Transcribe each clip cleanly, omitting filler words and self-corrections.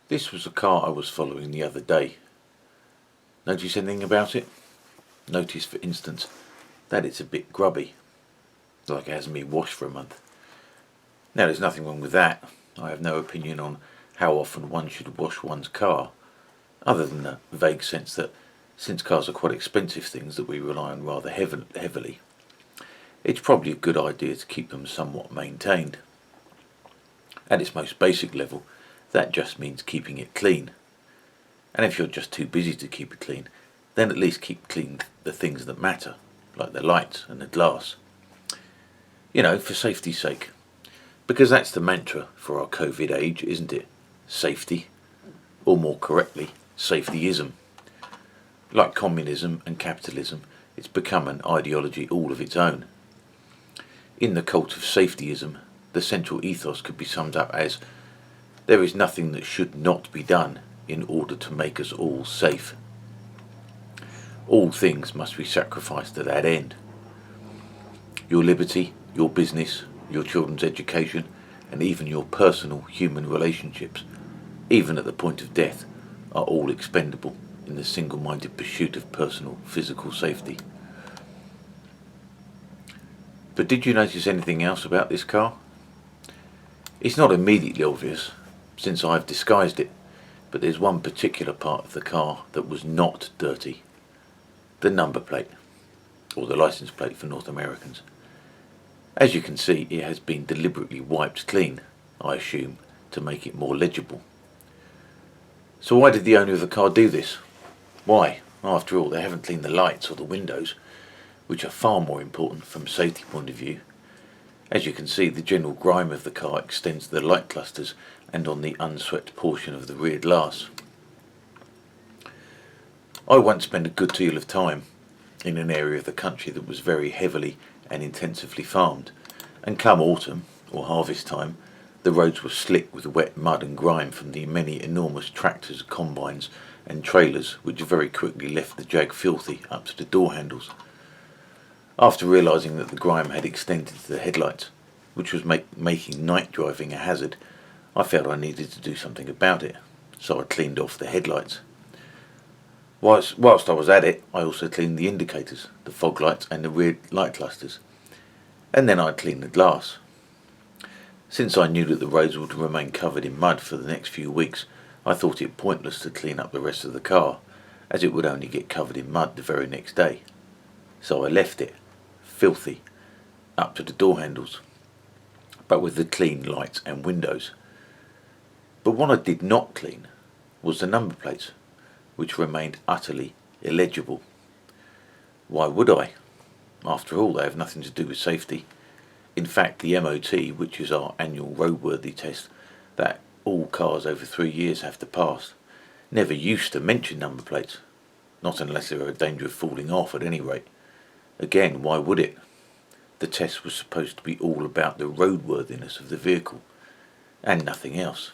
This was a car I was following the other day. Notice anything about it? Notice, for instance, that it's a bit grubby, like it hasn't been washed for a month. Now, there's nothing wrong with that. I have no opinion on how often one should wash one's car, other than the vague sense that since cars are quite expensive things that we rely on rather heavily, it's probably a good idea to keep them somewhat maintained. At its most basic level, that just means keeping it clean. And if you're just too busy to keep it clean, then at least keep clean the things that matter, like the lights and the glass. For safety's sake. Because that's the mantra for our COVID age, isn't it? Safety. Or more correctly, safetyism. Like communism and capitalism, it's become an ideology all of its own. In the cult of safetyism, the central ethos could be summed up as: there is nothing that should not be done in order to make us all safe. All things must be sacrificed to that end. Your liberty, your business, your children's education, and even your personal human relationships, even at the point of death, are all expendable in the single-minded pursuit of personal physical safety. But did you notice anything else about this car? It's not immediately obvious, since I've disguised it, but there's one particular part of the car that was not dirty. The number plate, or the license plate for North Americans. As you can see, it has been deliberately wiped clean, I assume, to make it more legible. So why did the owner of the car do this? Why? After all, they haven't cleaned the lights or the windows, which are far more important from a safety point of view. As you can see, the general grime of the car extends to the light clusters and on the unswept portion of the rear glass. I once spent a good deal of time in an area of the country that was very heavily and intensively farmed, and come autumn, or harvest time, the roads were slick with wet mud and grime from the many enormous tractors, combines and trailers which very quickly left the Jag filthy up to the door handles. After realising that the grime had extended to the headlights, which was making night driving a hazard, I felt I needed to do something about it, so I cleaned off the headlights. Whilst I was at it, I also cleaned the indicators, the fog lights and the rear light clusters, and then I cleaned the glass. Since I knew that the roads would remain covered in mud for the next few weeks, I thought it pointless to clean up the rest of the car, as it would only get covered in mud the very next day. So I left it, filthy, up to the door handles, but with the clean lights and windows. But what I did not clean was the number plates, which remained utterly illegible. Why would I? After all, they have nothing to do with safety. In fact, the MOT, which is our annual roadworthy test that all cars over 3 years have to pass, never used to mention number plates, not unless they were in danger of falling off at any rate. Again, why would it? The test was supposed to be all about the roadworthiness of the vehicle, and nothing else.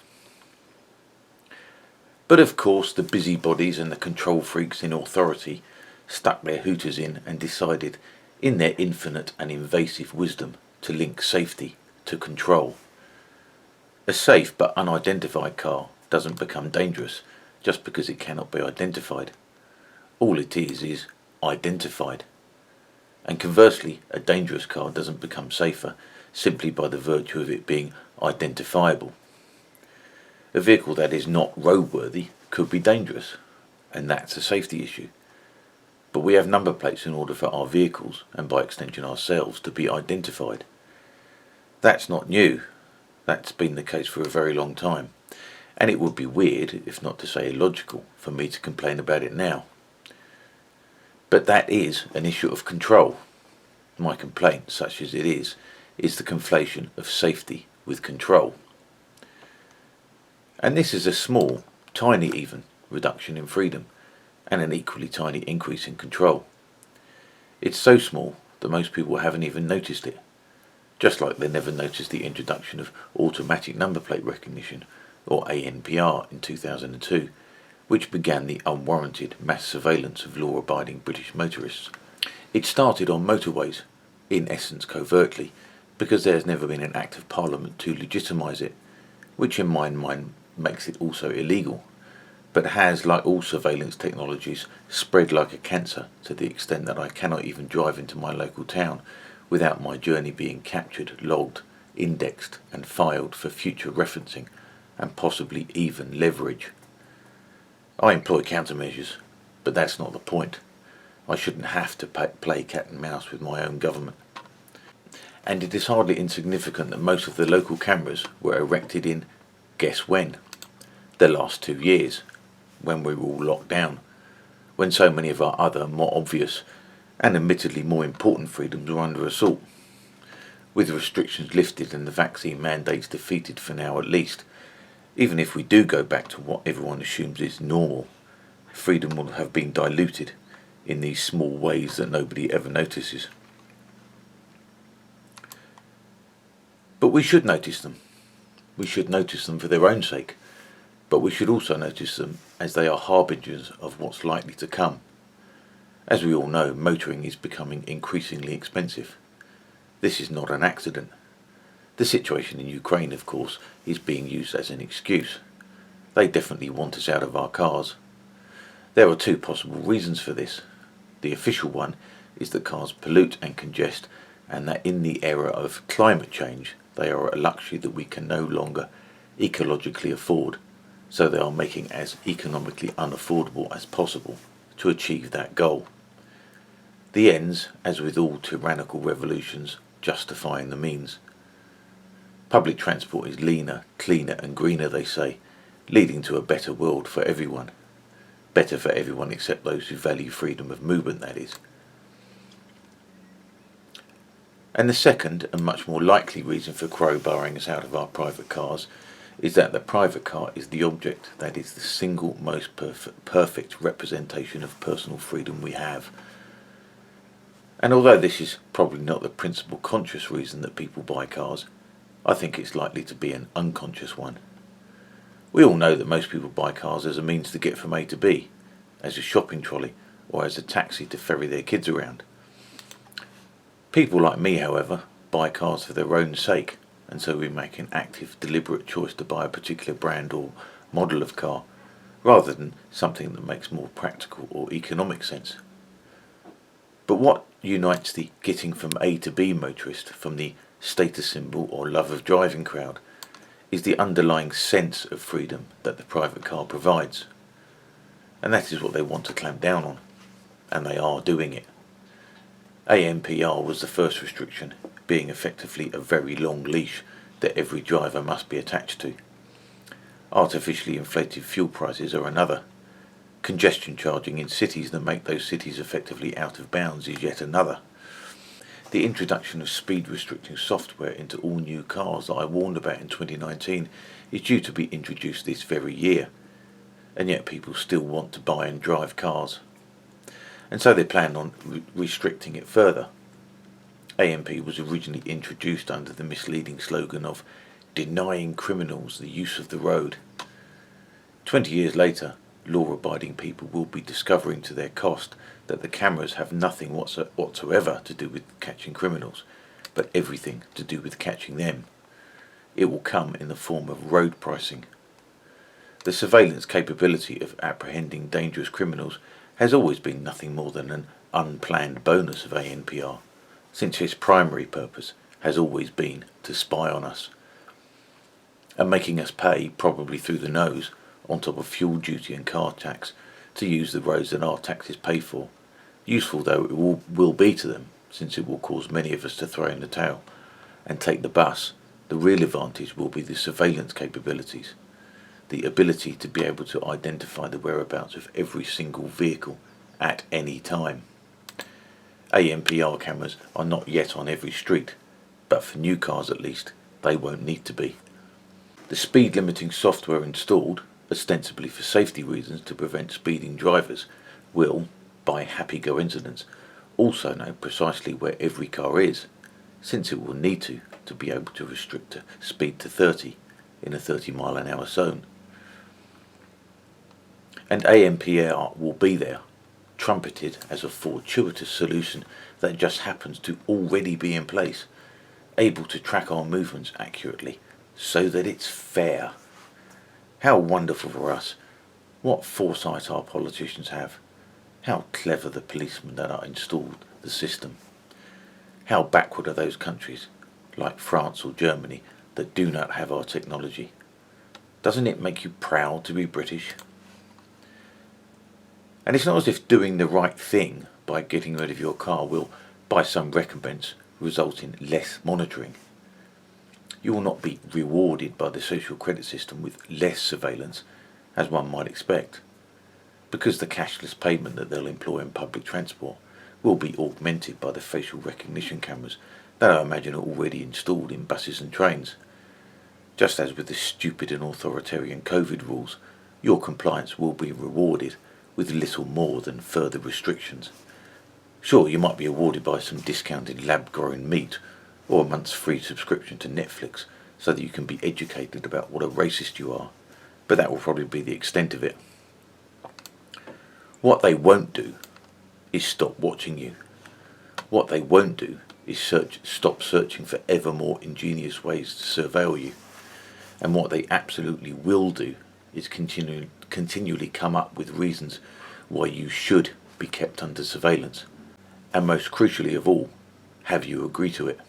But of course, the busybodies and the control freaks in authority stuck their hooters in and decided, in their infinite and invasive wisdom, to link safety to control. A safe but unidentified car doesn't become dangerous just because it cannot be identified. All it is identified. And conversely, a dangerous car doesn't become safer simply by the virtue of it being identifiable. A vehicle that is not roadworthy could be dangerous, and that's a safety issue. But we have number plates in order for our vehicles, and by extension ourselves, to be identified. That's not new. That's been the case for a very long time, and it would be weird, if not to say illogical, for me to complain about it now. But that is an issue of control. My complaint, such as it is the conflation of safety with control. And this is a small, tiny even, reduction in freedom, and an equally tiny increase in control. It's so small that most people haven't even noticed it, just like they never noticed the introduction of automatic number plate recognition, or ANPR, in 2002, which began the unwarranted mass surveillance of law-abiding British motorists. It started on motorways, in essence covertly, because there has never been an Act of Parliament to legitimise it, which in my mind makes it also illegal, but has, like all surveillance technologies, spread like a cancer to the extent that I cannot even drive into my local town without my journey being captured, logged, indexed and filed for future referencing and possibly even leverage. I employ countermeasures, but that's not the point. I shouldn't have to play cat and mouse with my own government. And it is hardly insignificant that most of the local cameras were erected in, guess when? The last 2 years, when we were all locked down, when so many of our other, more obvious and admittedly more important freedoms were under assault. With restrictions lifted and the vaccine mandates defeated for now at least, even if we do go back to what everyone assumes is normal, freedom will have been diluted in these small ways that nobody ever notices. But we should notice them. We should notice them for their own sake, but we should also notice them as they are harbingers of what's likely to come. As we all know, motoring is becoming increasingly expensive. This is not an accident. The situation in Ukraine, of course, is being used as an excuse. They definitely want us out of our cars. There are two possible reasons for this. The official one is that cars pollute and congest, and that in the era of climate change, they are a luxury that we can no longer ecologically afford, so they are making as economically unaffordable as possible to achieve that goal. The ends, as with all tyrannical revolutions, justifying the means. Public transport is leaner, cleaner and greener, they say, leading to a better world for everyone. Better for everyone except those who value freedom of movement, that is. And the second and much more likely reason for crowbarring us out of our private cars is that the private car is the object that is the single most perfect representation of personal freedom we have. And although this is probably not the principal conscious reason that people buy cars, I think it's likely to be an unconscious one. We all know that most people buy cars as a means to get from A to B, as a shopping trolley, or as a taxi to ferry their kids around. People like me, however, buy cars for their own sake, and so we make an active, deliberate choice to buy a particular brand or model of car, rather than something that makes more practical or economic sense. But what unites the getting from A to B motorist from the status symbol or love of driving crowd is the underlying sense of freedom that the private car provides. And that is what they want to clamp down on, and they are doing it. ANPR was the first restriction, being effectively a very long leash that every driver must be attached to. Artificially inflated fuel prices are another. Congestion charging in cities that make those cities effectively out of bounds is yet another. The introduction of speed restricting software into all new cars that I warned about in 2019 is due to be introduced this very year, and yet people still want to buy and drive cars. And so they plan on restricting it further. AMP was originally introduced under the misleading slogan of denying criminals the use of the road. 20 years later, law-abiding people will be discovering to their cost that the cameras have nothing whatsoever to do with catching criminals, but everything to do with catching them. It will come in the form of road pricing. The surveillance capability of apprehending dangerous criminals has always been nothing more than an unplanned bonus of ANPR, since its primary purpose has always been to spy on us, and making us pay, probably through the nose, on top of fuel duty and car tax, to use the roads that our taxes pay for, useful though it will be to them, since it will cause many of us to throw in the towel and take the bus. The real advantage will be the surveillance capabilities, the ability to be able to identify the whereabouts of every single vehicle at any time. ANPR cameras are not yet on every street, but for new cars at least, they won't need to be. The speed limiting software installed, ostensibly for safety reasons to prevent speeding drivers, will, by happy coincidence, also know precisely where every car is, since it will need to be able to restrict speed to 30 in a 30-mile-an-hour zone. And ANPR will be there, trumpeted as a fortuitous solution that just happens to already be in place, able to track our movements accurately, so that it's fair. How wonderful for us. What foresight our politicians have. How clever the policemen that are installed the system. How backward are those countries, like France or Germany, that do not have our technology. Doesn't it make you proud to be British? And it's not as if doing the right thing by getting rid of your car will, by some recompense, result in less monitoring. You will not be rewarded by the social credit system with less surveillance, as one might expect, because the cashless payment that they'll employ in public transport will be augmented by the facial recognition cameras that I imagine are already installed in buses and trains. Just as with the stupid and authoritarian COVID rules, your compliance will be rewarded with little more than further restrictions. Sure, you might be awarded by some discounted lab-grown meat or a month's free subscription to Netflix so that you can be educated about what a racist you are, but that will probably be the extent of it. What they won't do is stop watching you. What they won't do is stop searching for ever more ingenious ways to surveil you. And what they absolutely will do is continually come up with reasons why you should be kept under surveillance. And most crucially of all, have you agree to it.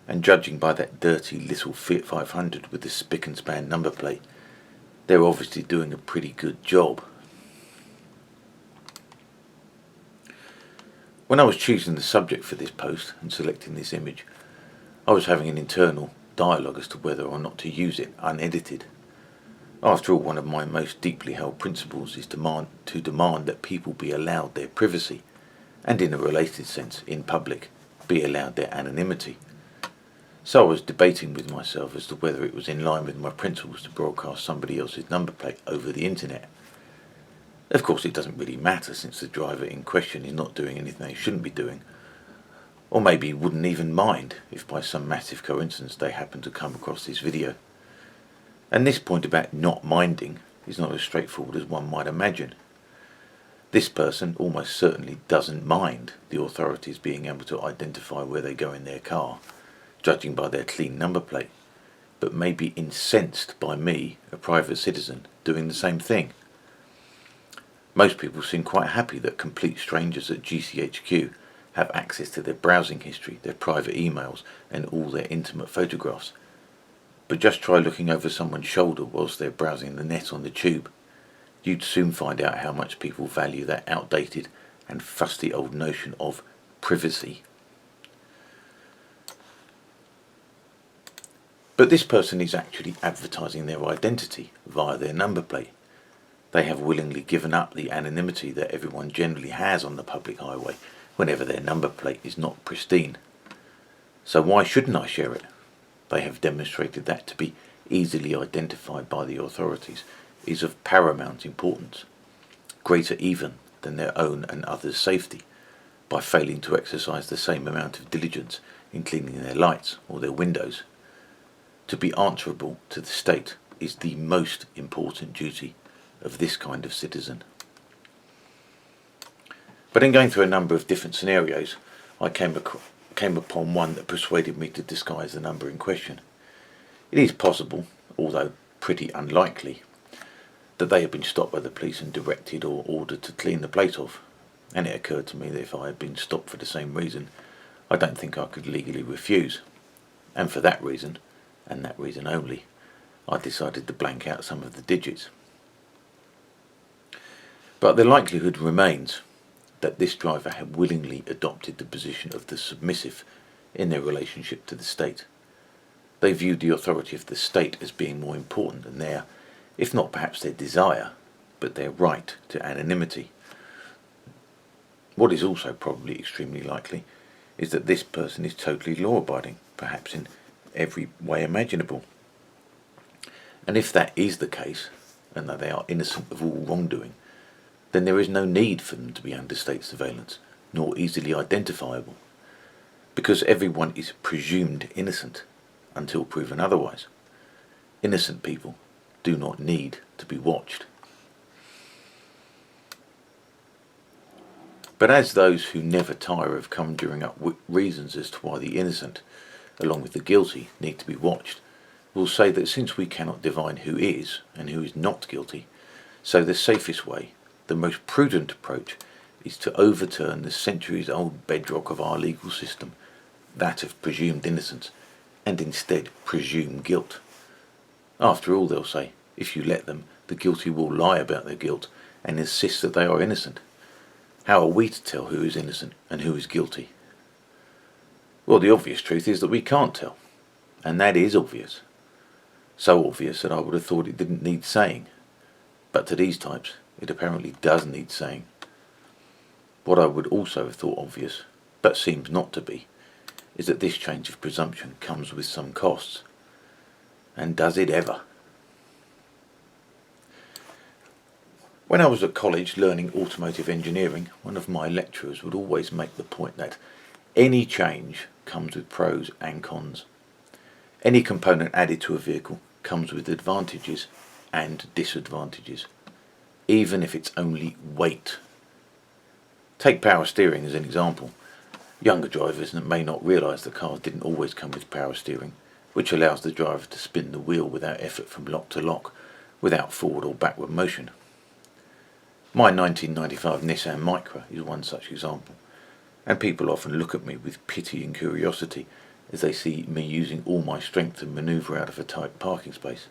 And judging by that dirty little Fiat 500 with the spick and span number plate, they're obviously doing a pretty good job. When I was choosing the subject for this post and selecting this image, I was having an internal dialogue as to whether or not to use it unedited. After all, one of my most deeply held principles is to demand that people be allowed their privacy, and in a related sense, in public, be allowed their anonymity. So I was debating with myself as to whether it was in line with my principles to broadcast somebody else's number plate over the internet. Of course, it doesn't really matter, since the driver in question is not doing anything they shouldn't be doing, or maybe wouldn't even mind if by some massive coincidence they happen to come across this video. And this point about not minding is not as straightforward as one might imagine. This person almost certainly doesn't mind the authorities being able to identify where they go in their car, judging by their clean number plate, but may be incensed by me, a private citizen, doing the same thing. Most people seem quite happy that complete strangers at GCHQ have access to their browsing history, their private emails, and all their intimate photographs. But just try looking over someone's shoulder whilst they're browsing the net on the tube. You'd soon find out how much people value that outdated and fusty old notion of privacy. But this person is actually advertising their identity via their number plate. They have willingly given up the anonymity that everyone generally has on the public highway whenever their number plate is not pristine. So why shouldn't I share it? They have demonstrated that to be easily identified by the authorities is of paramount importance, greater even than their own and others' safety, by failing to exercise the same amount of diligence in cleaning their lights or their windows. To be answerable to the state is the most important duty of this kind of citizen. But in going through a number of different scenarios, I came upon one that persuaded me to disguise the number in question. It is possible, although pretty unlikely, that they had been stopped by the police and directed or ordered to clean the plate off, and it occurred to me that if I had been stopped for the same reason, I don't think I could legally refuse. And for that reason, and that reason only, I decided to blank out some of the digits. But the likelihood remains that this driver had willingly adopted the position of the submissive in their relationship to the state. They viewed the authority of the state as being more important than their, if not perhaps their desire, but their right to anonymity. What is also probably extremely likely is that this person is totally law-abiding, perhaps in every way imaginable. And if that is the case, and that they are innocent of all wrongdoing, then there is no need for them to be under state surveillance, nor easily identifiable, because everyone is presumed innocent until proven otherwise. Innocent people do not need to be watched. But as those who never tire of conjuring up reasons as to why the innocent, along with the guilty, need to be watched, will say that since we cannot divine who is and who is not guilty, so the safest way, the most prudent approach, is to overturn the centuries-old bedrock of our legal system, that of presumed innocence, and instead presume guilt. After all, they'll say, if you let them, the guilty will lie about their guilt and insist that they are innocent. How are we to tell who is innocent and who is guilty? Well, the obvious truth is that we can't tell, and that is obvious. So obvious that I would have thought it didn't need saying, but to these types it apparently does need saying. What I would also have thought obvious, but seems not to be, is that this change of presumption comes with some costs. And does it ever? When I was at college learning automotive engineering, one of my lecturers would always make the point that any change comes with pros and cons. Any component added to a vehicle comes with advantages and disadvantages, even if it's only weight. Take power steering as an example. Younger drivers may not realise that cars didn't always come with power steering, which allows the driver to spin the wheel without effort from lock to lock, without forward or backward motion. My 1995 Nissan Micra is one such example, and people often look at me with pity and curiosity as they see me using all my strength to manoeuvre out of a tight parking space.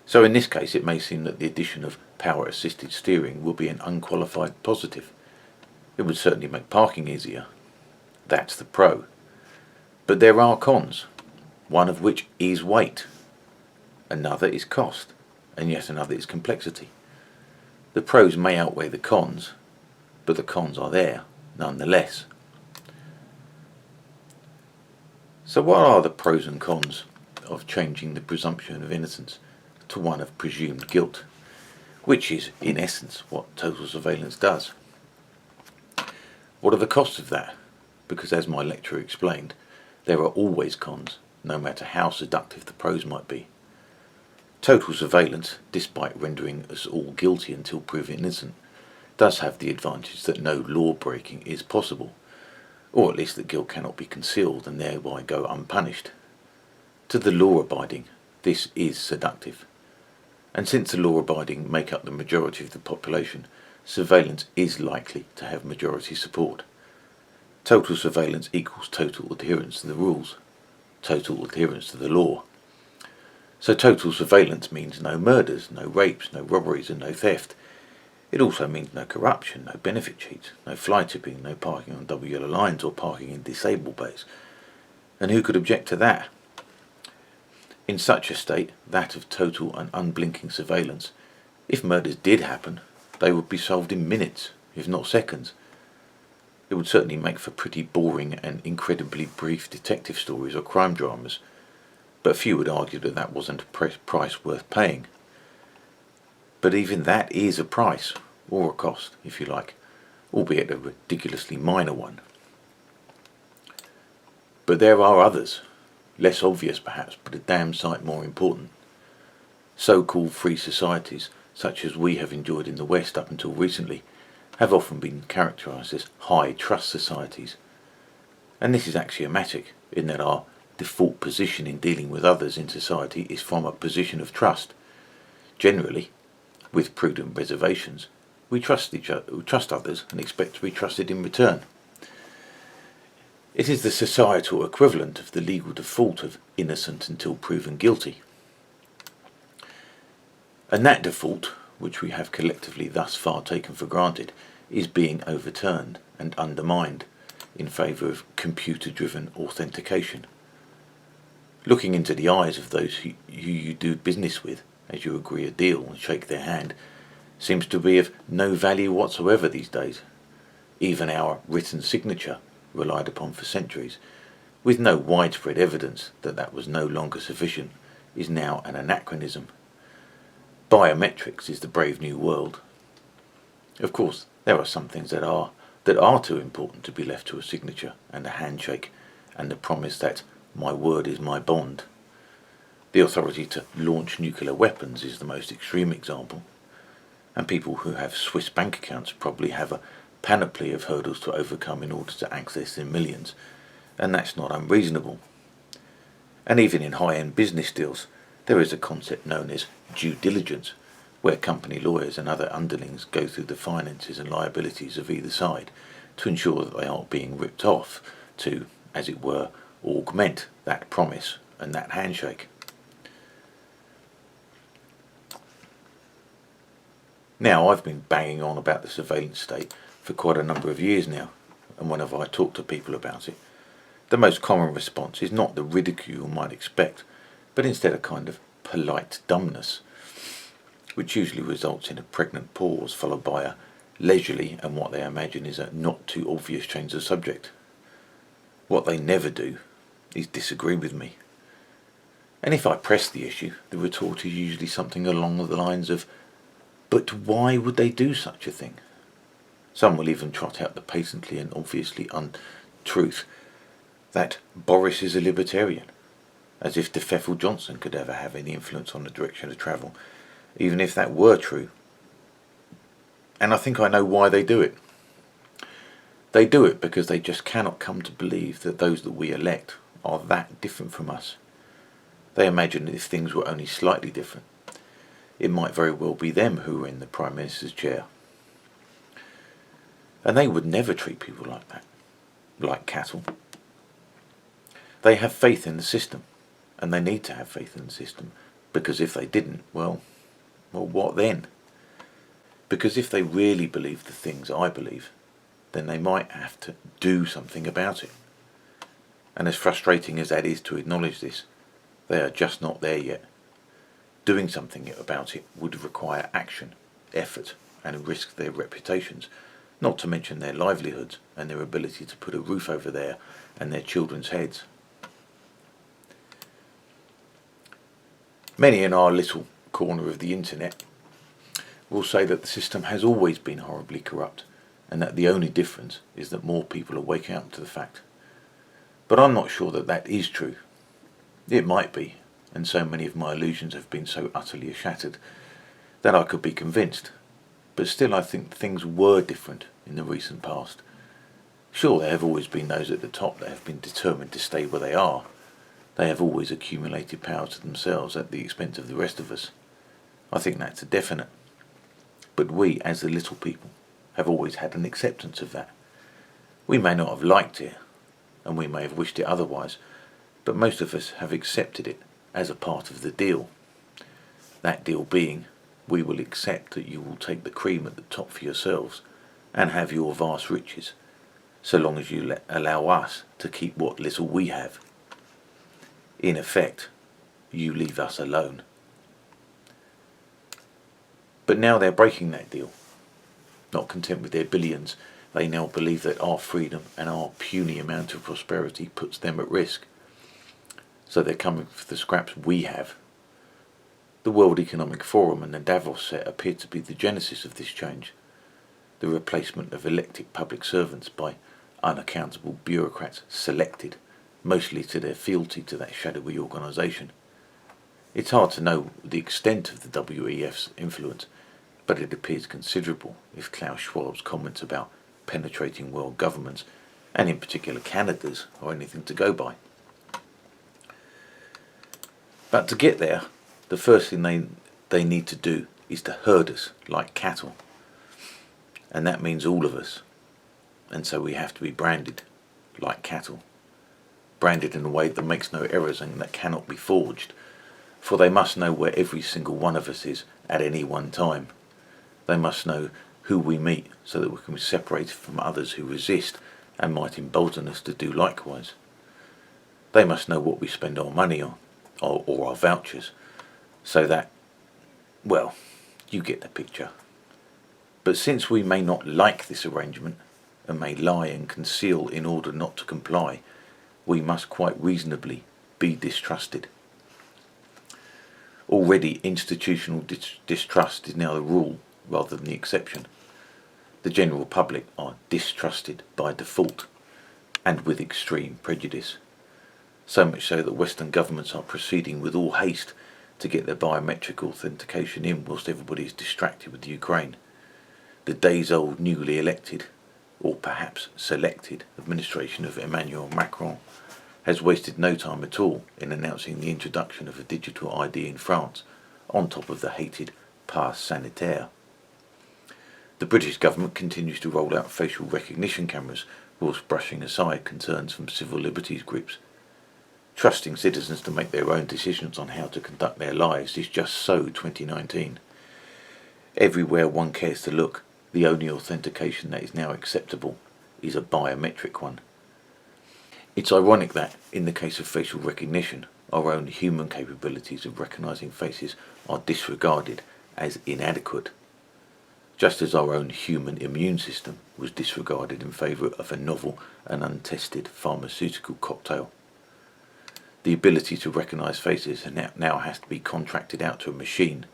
So in this case it may seem that the addition of power assisted steering will be an unqualified positive. It would certainly make parking easier. That's the pro. But there are cons, one of which is weight, another is cost, and yet another is complexity. The pros may outweigh the cons, but the cons are there nonetheless. So what are the pros and cons of changing the presumption of innocence to one of presumed guilt, which is in essence what total surveillance does? What are the costs of that? Because as my lecturer explained, there are always cons, no matter how seductive the pros might be. Total surveillance, despite rendering us all guilty until proven innocent, does have the advantage that no law breaking is possible, or at least that guilt cannot be concealed and thereby go unpunished. To the law-abiding, this is seductive. And since the law-abiding make up the majority of the population, surveillance is likely to have majority support. Total surveillance equals total adherence to the rules, total adherence to the law. So total surveillance means no murders, no rapes, no robberies and no theft. It also means no corruption, no benefit cheats, no fly tipping, no parking on double yellow lines or parking in disabled bays. And who could object to that? In such a state, that of total and unblinking surveillance, if murders did happen, they would be solved in minutes, if not seconds. It would certainly make for pretty boring and incredibly brief detective stories or crime dramas, but few would argue that that wasn't a price worth paying. But even that is a price, or a cost, if you like, albeit a ridiculously minor one. But there are others, less obvious perhaps, but a damn sight more important. So-called free societies, such as we have enjoyed in the West up until recently, have often been characterised as high trust societies. And this is axiomatic, in that our default position in dealing with others in society is from a position of trust. Generally, with prudent reservations, we trust others and expect to be trusted in return. It is the societal equivalent of the legal default of innocent until proven guilty. And that default, which we have collectively thus far taken for granted, is being overturned and undermined in favour of computer-driven authentication. Looking into the eyes of those who you do business with as you agree a deal and shake their hand seems to be of no value whatsoever these days. Even our written signature, relied upon for centuries, with no widespread evidence that that was no longer sufficient, is now an anachronism. Biometrics is the brave new world. Of course, there are some things that are too important to be left to a signature and a handshake and the promise that my word is my bond. The authority to launch nuclear weapons is the most extreme example, and people who have Swiss bank accounts probably have a panoply of hurdles to overcome in order to access their millions, and that's not unreasonable. And even in high-end business deals, there is a concept known as due diligence, where company lawyers and other underlings go through the finances and liabilities of either side to ensure that they aren't being ripped off to, as it were, augment that promise and that handshake. Now, I've been banging on about the surveillance state for quite a number of years now, and whenever I talk to people about it, the most common response is not the ridicule you might expect, but instead a kind of polite dumbness, which usually results in a pregnant pause followed by a leisurely and what they imagine is a not too obvious change of subject. What they never do is disagree with me. And if I press the issue, the retort is usually something along the lines of, but why would they do such a thing? Some will even trot out the patently and obviously untruth that Boris is a libertarian, as if DeFeffel Johnson could ever have any influence on the direction of travel, even if that were true. And I think I know why they do it. They do it because they just cannot come to believe that those that we elect are that different from us. They imagine that if things were only slightly different, it might very well be them who were in the Prime Minister's chair. And they would never treat people like that, like cattle. They have faith in the system, and they need to have faith in the system, because if they didn't, well, what then? Because if they really believe the things I believe, then they might have to do something about it. And as frustrating as that is to acknowledge this, they are just not there yet. Doing something about it would require action, effort, and risk their reputations, not to mention their livelihoods and their ability to put a roof over their and their children's heads. Many in our little corner of the internet will say that the system has always been horribly corrupt, and that the only difference is that more people are waking up to the fact. But I'm not sure that that is true. It might be, and so many of my illusions have been so utterly shattered that I could be convinced. But still I think things were different in the recent past. Sure, there have always been those at the top that have been determined to stay where they are. They have always accumulated power to themselves at the expense of the rest of us. I think that's a definite. But we, as the little people, have always had an acceptance of that. We may not have liked it, and we may have wished it otherwise, but most of us have accepted it as a part of the deal. That deal being, we will accept that you will take the cream at the top for yourselves and have your vast riches, so long as you allow us to keep what little we have. In effect, you leave us alone. But now they're breaking that deal. Not content with their billions, they now believe that our freedom and our puny amount of prosperity puts them at risk. So they're coming for the scraps we have. The World Economic Forum and the Davos set appear to be the genesis of this change. The replacement of elected public servants by unaccountable bureaucrats selected, mostly to their fealty to that shadowy organisation. It's hard to know the extent of the WEF's influence, but it appears considerable if Klaus Schwab's comments about penetrating world governments, and in particular Canada's, are anything to go by. But to get there, the first thing they need to do is to herd us like cattle. And that means all of us. And so we have to be branded like cattle. Branded in a way that makes no errors and that cannot be forged. For they must know where every single one of us is at any one time. They must know who we meet so that we can be separated from others who resist and might embolden us to do likewise. They must know what we spend our money on, or our vouchers, so that, well, you get the picture. But since we may not like this arrangement, and may lie and conceal in order not to comply, we must quite reasonably be distrusted. Already institutional distrust is now the rule rather than the exception. The general public are distrusted by default, and with extreme prejudice. So much so that Western governments are proceeding with all haste to get their biometric authentication in whilst everybody is distracted with Ukraine. The days-old newly elected, or perhaps selected, administration of Emmanuel Macron has wasted no time at all in announcing the introduction of a digital ID in France, on top of the hated pass sanitaire. The British government continues to roll out facial recognition cameras whilst brushing aside concerns from civil liberties groups. Trusting citizens to make their own decisions on how to conduct their lives is just so 2019. Everywhere one cares to look, the only authentication that is now acceptable is a biometric one. It's ironic that, in the case of facial recognition, our own human capabilities of recognising faces are disregarded as inadequate, just as our own human immune system was disregarded in favour of a novel and untested pharmaceutical cocktail. The ability to recognise faces now has to be contracted out to a machine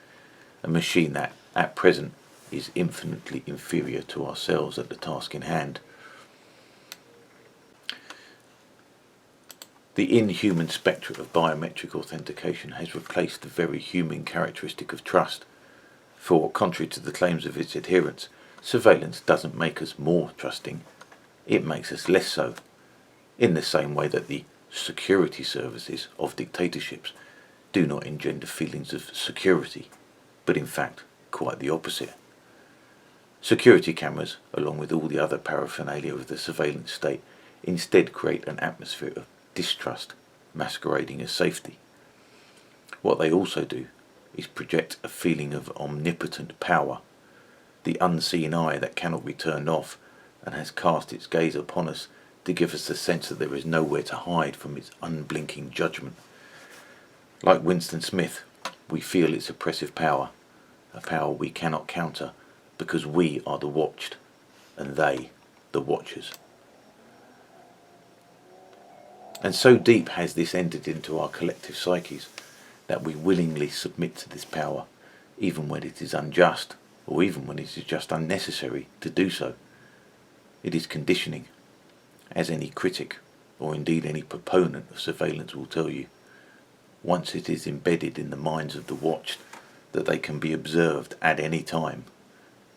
that, at present, is infinitely inferior to ourselves at the task in hand. The inhuman spectre of biometric authentication has replaced the very human characteristic of trust, for, contrary to the claims of its adherents, surveillance doesn't make us more trusting, it makes us less so, in the same way that the security services of dictatorships do not engender feelings of security, but in fact quite the opposite. Security cameras, along with all the other paraphernalia of the surveillance state, instead create an atmosphere of distrust masquerading as safety. What they also do is project a feeling of omnipotent power, the unseen eye that cannot be turned off and has cast its gaze upon us to give us the sense that there is nowhere to hide from its unblinking judgment. Like Winston Smith, we feel its oppressive power, a power we cannot counter because we are the watched and they the watchers. And so deep has this entered into our collective psyches that we willingly submit to this power, even when it is unjust, or even when it is just unnecessary to do so. It is conditioning, as any critic, or indeed any proponent of surveillance will tell you. Once it is embedded in the minds of the watched that they can be observed at any time,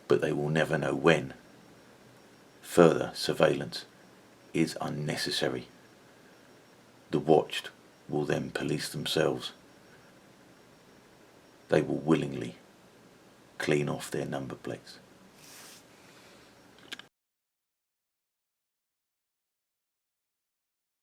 but they will never know when, further surveillance is unnecessary. The watched will then police themselves. They will willingly clean off their number plates.